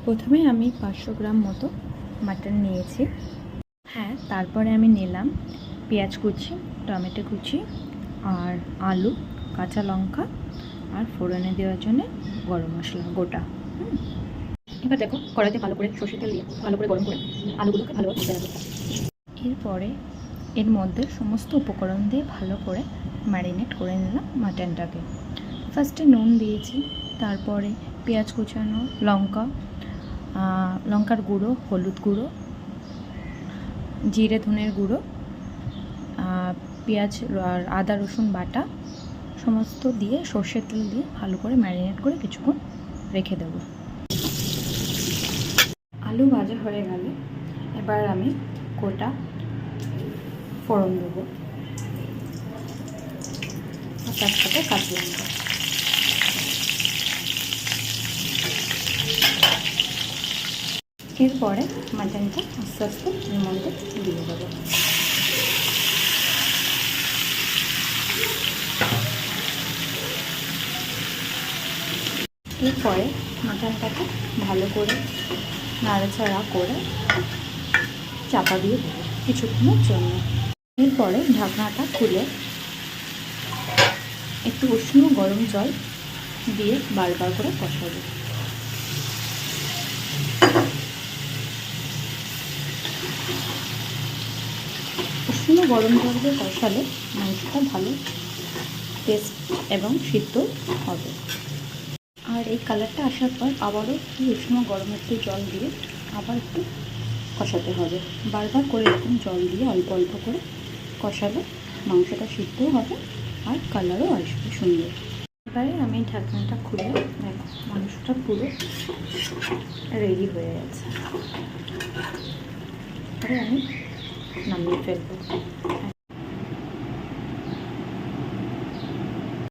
প্রথমে আমি 500 গ্রাম মতো মাটন নিয়েছি। হ্যাঁ, তারপরে আমি নিলাম পেঁয়াজ কুচি, টমেটো কুচি আর আলু, কাঁচা লঙ্কা আর ফোড়নে দেওয়ার জন্য গরম মশলা গোটা। এবার দেখো কড়াইতে ভালো করে সরষের তেল দিয়ে ভালো করে গরম করে আলুগুলোকে ভালোভাবে ভেজে নেব। এরপরে এর মধ্যে সমস্ত উপকরণ দিয়ে ভালো করে ম্যারিনেট করে নিলাম মাটনটাকে। ফার্স্টে নুন দিয়েছি, তারপরে পেঁয়াজ কুচানো, লঙ্কার গুঁড়ো, হলুদ গুঁড়ো, জিরে ধনের গুঁড়ো, পেঁয়াজ আর আদা রসুন বাটা সমস্ত দিয়ে সর্ষের তেল দিয়ে ভালো করে ম্যারিনেট করে কিছুক্ষণ রেখে দেব। আলু ভাজা হয়ে গেলে এবার আমি গোটা ফোড়ন দেবো আর তার সাথে কাঁচা লঙ্কা। এরপরে মাটনটা আস্তে আস্তে এর মধ্যে দিয়ে দেবো। এরপরে মাটনটাকে ভালো করে নাড়াচাড়া করে চাপা দিয়ে দেবো কিছুক্ষণের জন্য। এরপরে ঢাকনাটা খুলে একটু উষ্ণ গরম জল দিয়ে বারবার করে কষাবো। উষ্ণ গরম জল দিয়ে কষালে মাংসটা ভালো টেস্ট এবং সিদ্ধ হবে। আর এই কালারটা আসার পর আবারও উষ্ণ গরম একটু জল দিয়ে আবার একটু কষাতে হবে। বারবার করে এরকম জল দিয়ে অল্প অল্প করে কষালে মাংসটা সিদ্ধও হবে আর কালারও আসবে সুন্দর। এবারে আমি ঢাকনাটা খুলে দেখো মাংসটা পুরো রেডি হয়ে গেছে। এবারে আমি নামিয়ে ফেলবো।